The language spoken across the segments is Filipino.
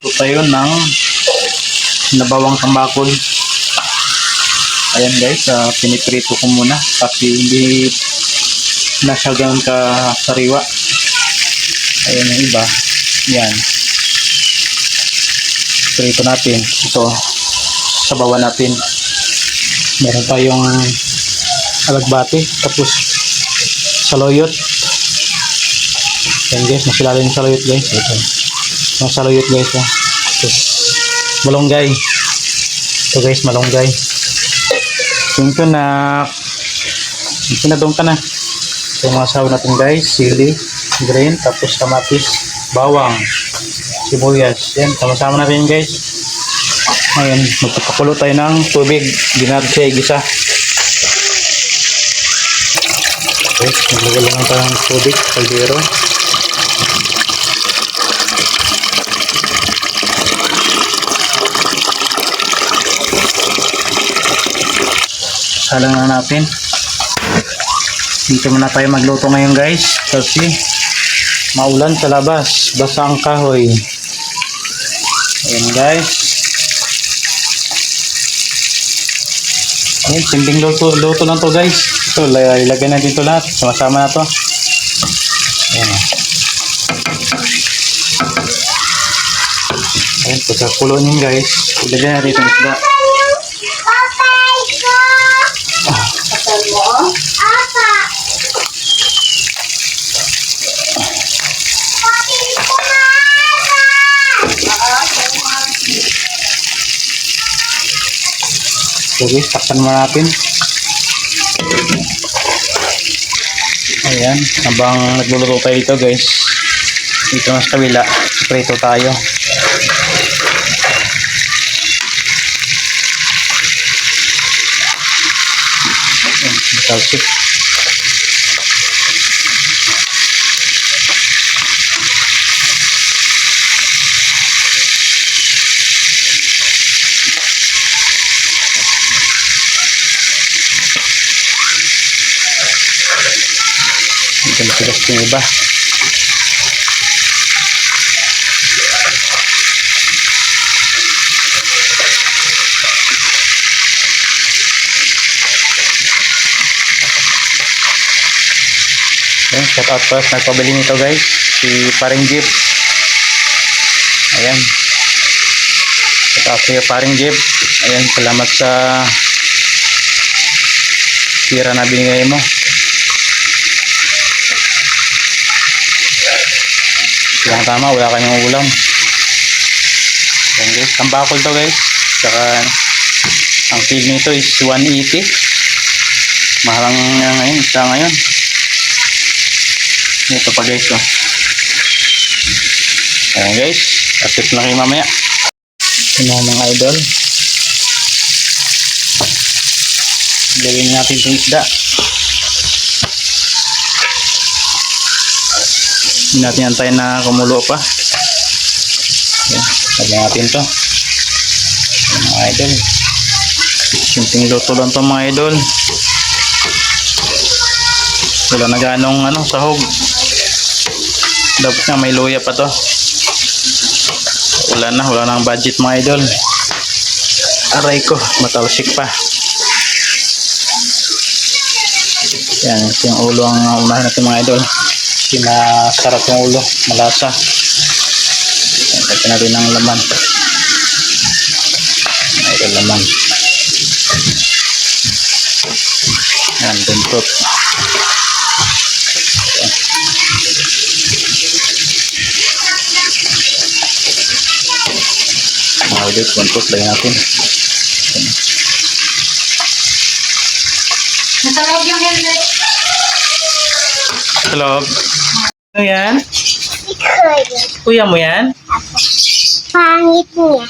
Ito tayo ng nabawang tambakol. Ayan guys, piniprito ko muna kasi hindi na siya ganun ka sariwa. Ayan yung iba. Yan. Prito natin. Ito, sabawan natin. Meron tayong alagbati, tapos saluyot. Ayan guys, masilalim yung saluyot guys. Ito. Yung saluyot guys. Tapos malunggay. Ito guys, malunggay. Ito na pinadong ka na. Ito mga saw natin guys, sili, green, tapos kamatis, bawang, sibuyas. Yan, sama-sama natin guys. Ngayon, magpapakulo tayo ng tubig. Ginagawa siya igisa. Okay, maglagay lang tayo ng tubig, kaldero. Salang na natin. Dito muna tayo magluto ngayon guys kasi maulan sa labas, basa ang kahoy. Ayan guys. Ayan, simpleng luto lang to guys. Ito, ilagay na dito lahat, sama-sama na to. Ayan. Ayan, pagkakulo nyo guys, ilagay na dito isda. So guys, takpan muna natin. Ayan, habang nagluluto tayo dito guys, dito na sa kabila, prito tayo. Ayan, matalsik. Tigas yung iba. Ayan, shout out first nagpabili nito guys, si Paring Jeep. Ayan, shout out sa'yo Paring Jeep. Ayan, salamat sa tira na binigay mo. Yung tama, wala kanyang ulam. Ayan guys, tambakol to guys. Saka ang feed nito is 180. Mahalang ngayon, isa ngayon. Ito pa guys. Oh. Ayan guys, asip na kayo mamaya. Ito mga idol. Gawin natin itong isda. Hindi natin antayin na kumulo pa. Ayan, lagyan natin to. Ayan, mga idol. Simpleng luto lang to mga idol. Wala na ganong sahog. Dapat nga may luya pa to. Wala nang budget mga idol. Aray ko, matalsik pa. Yan, ito yung ulo ang unahin natin mga idol. Masarap yung ulo, malasa. Lagyan natin ng laman. Ito laman. Yan, buntot. Ulit, buntot lagyan natin. Natalog yung helmet. Hello. Ano yan? Kuya mo yan? Pangit niya.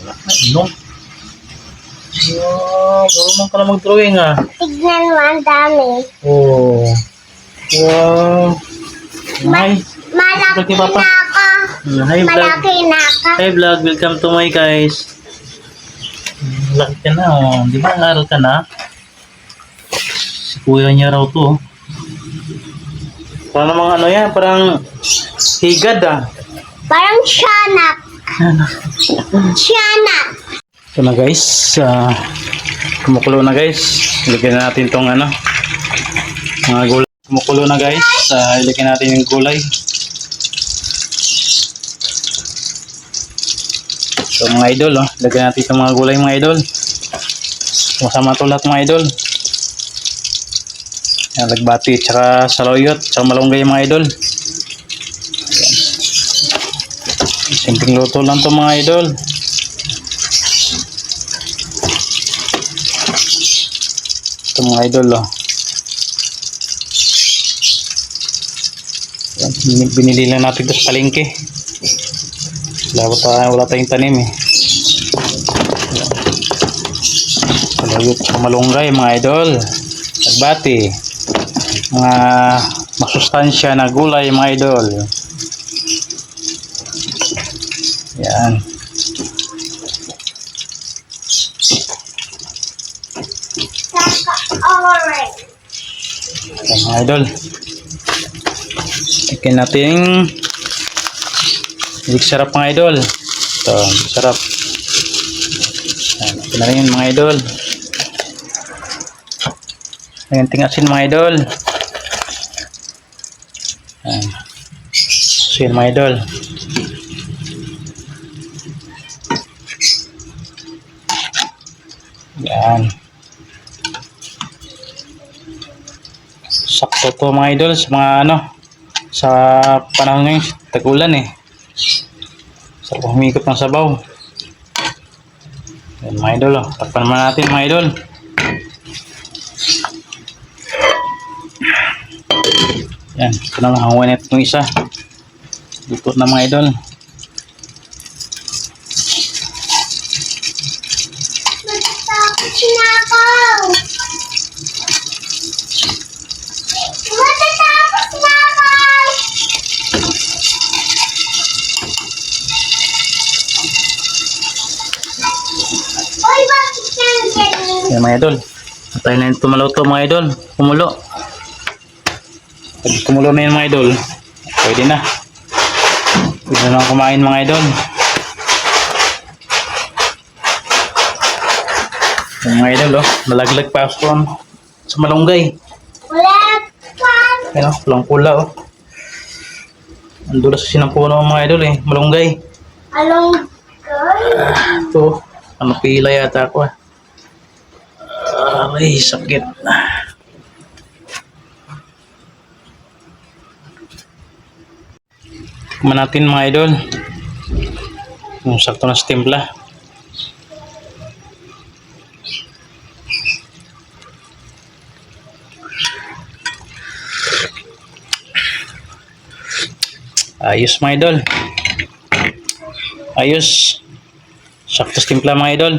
Ano? Marunong ka na mag-drawing ah. Tignan mo, ang dami. Oh. Wow. Hi. Malaki na ako. Hi vlog. Malaki na ako. Hi vlog. Welcome to my guys. Laki ka na oh. Di ba nag-aaral ka na? Si kuya niya raw to. Parang mga yan, parang higad ah. Parang siyanak. Tiana. Ito na guys, kumukulo na guys. Ilagyan na natin tong ano, mga gulay. Kumukulo na guys, ilagyan natin yung gulay. So mga idol, ilagyan natin itong mga gulay mga idol. Masama ito lahat mga idol. Yan, lagbati, tsaka saluyot, tsaka malunggay mga idol. Simpleng luto lang to mga idol. Ito mga idol binili lang natin ito sa palengke. Wala tayong tanim saluyot tsaka malunggay mga idol. Lagbati, mga masustansya na gulay mga idol. Yan. Orange. Yan mga idol. Ikin natin hindi sarap mga idol. Ito, sarap. Yan, ikin na rin mga idol. Ayan, tingasin mga idol. Yan. So yun mga idol. Yan. Sakto to mga idol sa mga ano, sa panahon ngayon, tag-ulan sarap humikot ng sabaw. Yan mga idol, takpan naman natin mga idol. Yan, ito na mga huwanet ng isa. Luto na mga idol. Matatapos na ako. Matatapos na ako. Oy, bakit yan ganyan? Yan mga idol. Tayo na yung tumalaw to mga idol. Kumulo. Pag kumulo na yan mga idol, pwede na. Pwede na kumain mga idol. Yan mga idol nalaglag pa ako sa malunggay. Wala pa. Ayan pulang pula ang dulas kasi ng puno mga idol malunggay. Along girl. Ito, ano pila yata ako ay sakit. Tikman natin mga idol yung sakto na sa timpla. Ayos mga idol, ayos, sakto sa timpla mga idol.